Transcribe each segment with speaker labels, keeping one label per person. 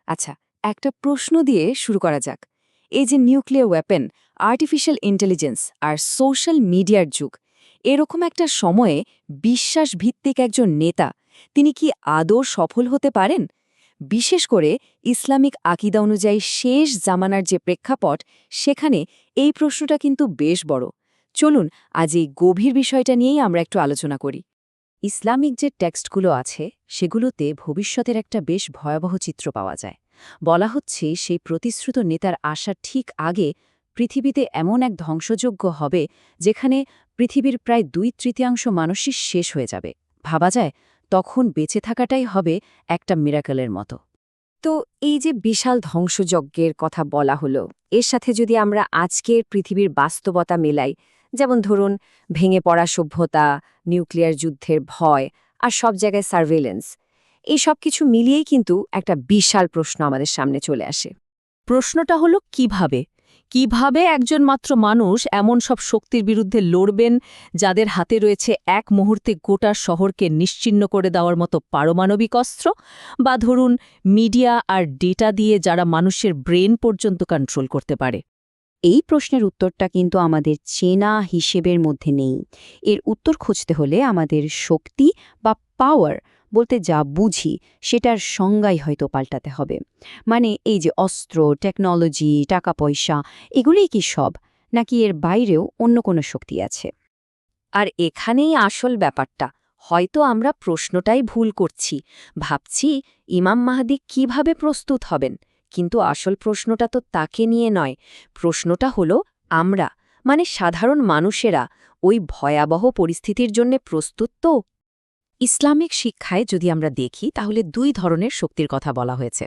Speaker 1: আচ্ছা, একটা প্রশ্ন দিয়ে শুরু করা যাক। এই যে নিউক্লিয়ার ওয়েপন, আর্টিফিশিয়াল ইন্টেলিজেন্স আর সোশ্যাল মিডিয়ার যুগ, এরকম একটা সময়ে বিশ্বাসভিত্তিক একজন নেতা, তিনি কি আদৌ সফল হতে পারেন? বিশেষ করে ইসলামিক আকিদা অনুযায়ী শেষ জামানার যে প্রেক্ষাপট, সেখানে এই প্রশ্নটা কিন্তু বেশ বড়। চলুন আজ এই গভীর বিষয়টা নিয়েই আমরা একটু আলোচনা করি। ইসলামিক যে টেক্সটগুলো আছে সেগুলোতে ভবিষ্যতের একটা বেশ ভয়াবহ চিত্র পাওয়া যায়। বলা হচ্ছে সেই প্রতিশ্রুত নেতার আসার ঠিক আগে পৃথিবীতে এমন এক ধ্বংসযজ্ঞ হবে যেখানে পৃথিবীর প্রায় 2/3 মানুষই শেষ হয়ে যাবে। ভাবা যায় তখন বেঁচে থাকাটাই হবে একটা মিরাকলের মতো। তো এই যে বিশাল ধ্বংসযজ্ঞের কথা বলা হলো, এর সাথে যদি আমরা আজকের পৃথিবীর বাস্তবতা মেলাই, যেমন ধরুন ভেঙে পড়া সভ্যতা, নিউক্লিয়ার যুদ্ধের ভয় আর সব জায়গায় সার্ভেলেন্স, এই সব কিছু মিলিয়েই কিন্তু একটা বিশাল প্রশ্ন আমাদের সামনে চলে আসে।
Speaker 2: প্রশ্নটা হলো কিভাবে একজন মাত্র মানুষ এমন সব শক্তির বিরুদ্ধে লড়বেন যাদের হাতে রয়েছে এক মুহূর্তে গোটা শহরকে নিশ্চিহ্ন করে দেওয়ার মতো পারমাণবিক অস্ত্র, বা ধরুন মিডিয়া আর ডেটা দিয়ে যারা মানুষের ব্রেন পর্যন্ত কন্ট্রোল করতে পারে।
Speaker 1: এই প্রশ্নের উত্তরটা কিন্তু আমাদের চেনা হিসেবের মধ্যে নেই। এর উত্তর খুঁজতে হলে আমাদের শক্তি বা পাওয়ার বলতে যা বুঝি সেটার সংজ্ঞাই হয়তো পাল্টাতে হবে। মানে এই যে অস্ত্র, টেকনোলজি, টাকা পয়সা, এগুলোই কি সব, নাকি এর বাইরেও অন্য কোনো শক্তি আছে? আর এখানেই আসল ব্যাপারটা। হয়তো আমরা প্রশ্নটাই ভুল করছি, ভাবছি ইমাম মাহদী কিভাবে প্রস্তুত হবেন, কিন্তু আসল প্রশ্নটা তো তাকে নিয়ে নয়। প্রশ্নটা হলো আমরা, মানে সাধারণ মানুষেরা, ওই ভয়াবহ পরিস্থিতির জন্য প্রস্তুত তো? ইসলামিক শিক্ষায় যদি আমরা দেখি তাহলে 2 ধরনের শক্তির কথা বলা হয়েছে।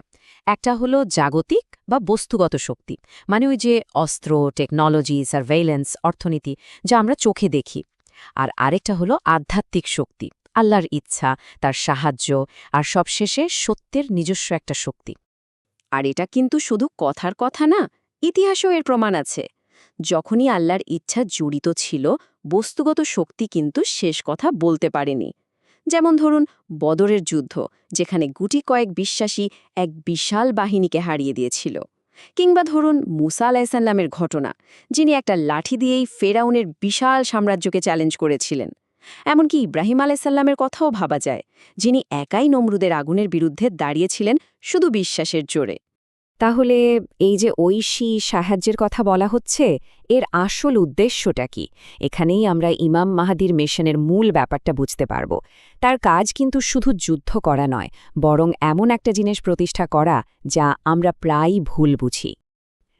Speaker 1: একটা হলো জাগতিক বা বস্তুগত শক্তি, মানে ওই যে অস্ত্র, টেকনোলজি, সার্ভেইলেন্স, অর্থনীতি, যা আমরা চোখে দেখি। আর আরেকটা হলো আধ্যাত্মিক শক্তি, আল্লাহর ইচ্ছা, তার সাহায্য, আর সবশেষে সত্যের নিজস্ব একটা শক্তি। আর এটা কিন্তু শুধু কথার কথা না, ইতিহাসেও এর প্রমাণ আছে। যখনই আল্লাহর ইচ্ছা জড়িত ছিল, বস্তুগত শক্তি কিন্তু শেষ কথা বলতে পারেনি। যেমন ধরুন বদরের যুদ্ধ, যেখানে গুটি কয়েক বিশ্বাসী এক বিশাল বাহিনীকে হারিয়ে দিয়েছিল। কিংবা ধরুন মুসা আলাইসাল্লামের ঘটনা, যিনি একটা লাঠি দিয়েই ফেরাউনের বিশাল সাম্রাজ্যকে চ্যালেঞ্জ করেছিলেন। এমনকি ইব্রাহিম আলাইসাল্লামের কথাও ভাবা যায়, যিনি একাই নমরুদের আগুনের বিরুদ্ধে দাঁড়িয়েছিলেন শুধু বিশ্বাসের জোরে। তাহলে এই যে ঐশী সাহায্যের কথা বলা হচ্ছে, এর আসল উদ্দেশ্যটা কি? এখানেই আমরা ইমাম মাহাদির মিশনের মূল ব্যাপারটা বুঝতে পারব। তার কাজ কিন্তু শুধু যুদ্ধ করা নয়, বরং এমন একটা জিনিস প্রতিষ্ঠা করা যা আমরা প্রায়ই ভুল বুঝি।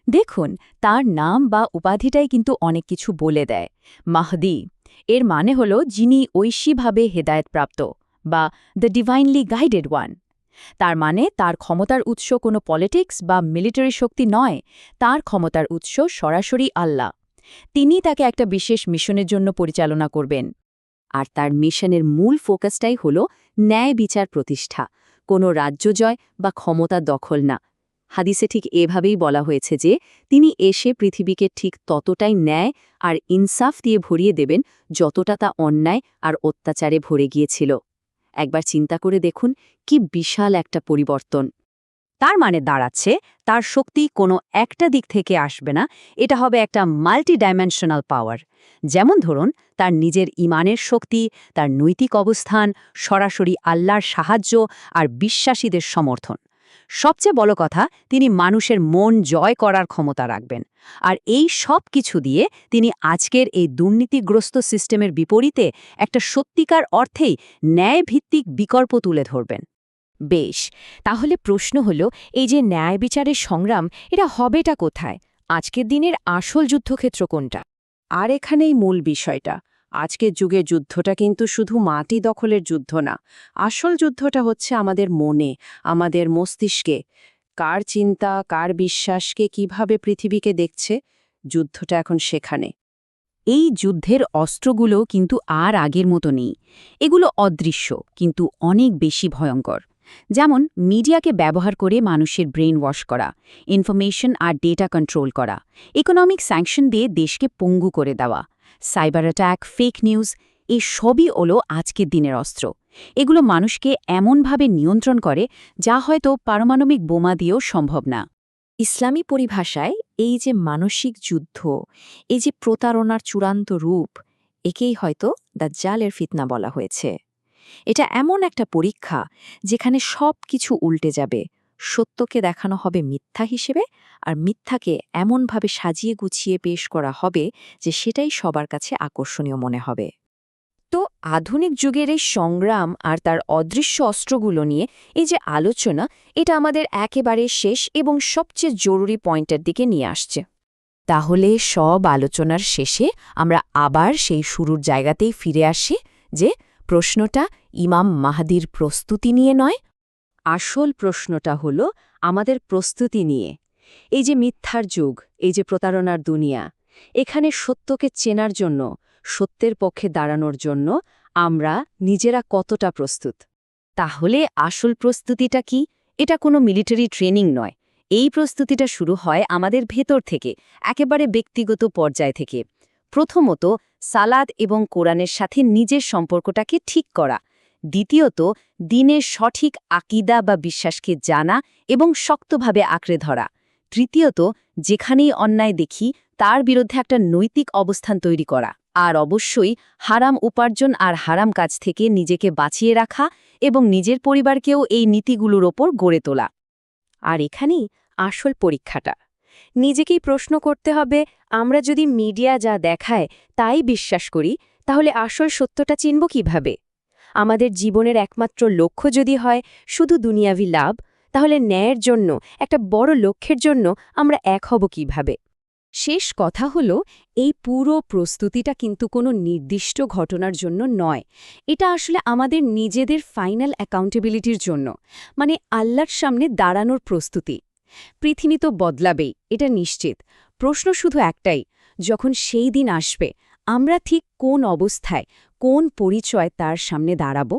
Speaker 1: দেখুন, তার নাম বা উপাধিটাই কিন্তু অনেক কিছু বলে দেয়। মাহদি, এর মানে হল যিনি ঐশীভাবে হেদায়েতপ্রাপ্ত, বা দ্য ডিভাইনলি গাইডেড ওয়ান। তার মানে তার ক্ষমতার উৎস কোনো পলিটিক্স বা মিলিটারি শক্তি নয়, তার ক্ষমতার উৎস সরাসরি আল্লাহ। তিনি তাকে একটা বিশেষ মিশনের জন্য পরিচালনা করবেন। আর তার মিশনের মূল ফোকাসটাই হল ন্যায় বিচার প্রতিষ্ঠা, কোনো রাজ্য জয় বা ক্ষমতা দখল না। হাদিসে ঠিক এভাবেই বলা হয়েছে যে তিনি এসে পৃথিবীকে ঠিক ততটাই ন্যায় আর ইনসাফ দিয়ে ভরিয়ে দেবেন যতটা তা অন্যায় আর অত্যাচারে ভরে গিয়েছিল। একবার চিন্তা করে দেখুন কি বিশাল একটা পরিবর্তন। তার মানে দাঁড়াচ্ছে তার শক্তি কোনো একটা দিক থেকে আসবে না, এটা হবে একটা মাল্টি ডাইমেনশনাল পাওয়ার। যেমন ধরুন তার নিজের ইমানের শক্তি, তার নৈতিক অবস্থান, সরাসরি আল্লাহর সাহায্য আর বিশ্বাসীদের সমর্থন। সবচেয়ে বড় কথা, তিনি মানুষের মন জয় করার ক্ষমতা রাখবেন। আর এই সব কিছু দিয়ে তিনি আজকের এই দুর্নীতিগ্রস্ত সিস্টেমের বিপরীতে একটা সত্যিকার অর্থেই ন্যায়ভিত্তিক বিকল্প তুলে ধরবেন। বেশ, তাহলে প্রশ্ন হলো, এই যে ন্যায় বিচারের সংগ্রাম, এটা হবেটা কোথায়? আজকের দিনের আসল যুদ্ধক্ষেত্র কোনটা? আর এখানেই মূল বিষয়টা। আজকের যুগের যুদ্ধটা কিন্তু শুধু মাটি দখলের যুদ্ধ না। আসল যুদ্ধটা হচ্ছে আমাদের মনে, আমাদের মস্তিষ্কে। কার চিন্তা, কার বিশ্বাসকে কিভাবে পৃথিবীকে দেখছে, যুদ্ধটা এখন সেখানে। এই যুদ্ধের অস্ত্রগুলো কিন্তু আর আগের মতো নেই। এগুলো অদৃশ্য কিন্তু অনেক বেশি ভয়ঙ্কর। যেমন মিডিয়াকে ব্যবহার করে মানুষের ব্রেন ওয়াশ করা, ইনফরমেশন আর ডেটা কন্ট্রোল করা, ইকোনমিক স্যাংশন দিয়ে দেশকে পঙ্গু করে দেওয়া, সাইবার অ্যাটাক, ফেক নিউজ, এই সবই হলো আজকের দিনের অস্ত্র। এগুলো মানুষকে এমনভাবে নিয়ন্ত্রণ করে যা হয়তো পারমাণবিক বোমা দিয়েও সম্ভব না।
Speaker 2: ইসলামী পরিভাষায় এই যে মানসিক যুদ্ধ, এই যে প্রতারণার চূড়ান্ত রূপ, একেই হয়তো দাজ্জালের ফিতনা বলা হয়েছে। এটা এমন একটা পরীক্ষা যেখানে সব কিছু উল্টে যাবে, সত্যকে দেখানো হবে মিথ্যা হিসেবে, আর মিথ্যাকে এমনভাবে সাজিয়ে গুছিয়ে পেশ করা হবে যে সেটাই সবার কাছে আকর্ষণীয় মনে হবে।
Speaker 1: তো আধুনিক যুগের এই সংগ্রাম আর তার অদৃশ্য অস্ত্রগুলো নিয়ে এই যে আলোচনা, এটা আমাদের একেবারে শেষ এবং সবচেয়ে জরুরি পয়েন্টের দিকে নিয়ে আসছে। তাহলে সব আলোচনার শেষে আমরা আবার সেই শুরুর জায়গাতেই ফিরে আসি, যে প্রশ্নটা ইমাম মাহদির প্রস্তুতি নিয়ে নয়, আসল প্রশ্নটা হলো আমাদের প্রস্তুতি নিয়ে। এই যে মিথ্যার যুগ, এই যে প্রতারণার দুনিয়া, এখানে সত্যকে চেনার জন্য, সত্যের পক্ষে দাঁড়ানোর জন্য আমরা নিজেরা কতটা প্রস্তুত। তাহলে আসল প্রস্তুতিটা কি? এটা কোনো মিলিটারি ট্রেনিং নয়। এই প্রস্তুতিটা শুরু হয় আমাদের ভেতর থেকে, একেবারে ব্যক্তিগত পর্যায় থেকে। প্রথমত, সালাত এবং কোরআনের সাথে নিজের সম্পর্কটাকে ঠিক করা। দ্বিতীয়ত, দ্বীনের সঠিক আকীদা বা বিশ্বাসকে জানা এবং শক্তভাবে আঁকড়ে ধরা। তৃতীয়ত, যেখানেই অন্যায় দেখি তার বিরুদ্ধে একটা নৈতিক অবস্থান তৈরি করা। আর অবশ্যই হারাম উপার্জন আর হারাম কাজ থেকে নিজেকে বাঁচিয়ে রাখা এবং নিজের পরিবারকেও এই নীতিগুলোর ওপর গড়ে তোলা। আর এখানেই আসল পরীক্ষাটা। নিজেকেই প্রশ্ন করতে হবে, আমরা যদি মিডিয়া যা দেখায় তাই বিশ্বাস করি, তাহলে আসল সত্যটা চিনব কিভাবে? আমাদের জীবনের একমাত্র লক্ষ্য যদি হয় শুধু দুনিয়াভি লাভ, তাহলে ন্যায়ের জন্য, একটা বড় লক্ষ্যের জন্য আমরা এক হব কিভাবে? শেষ কথা হলো, এই পুরো প্রস্তুতিটা কিন্তু কোনো নির্দিষ্ট ঘটনার জন্য নয়। এটা আসলে আমাদের নিজেদের ফাইনাল অ্যাকাউন্টেবিলিটির জন্য, মানে আল্লাহর সামনে দাঁড়ানোর প্রস্তুতি। পৃথিবী তো বদলাবেই, এটা নিশ্চিত। প্রশ্ন শুধু একটাই, যখন সেই দিন আসবে, আমরা ঠিক কোন অবস্থায়, কোন পরিচয় তার সামনে দাঁড়াবো?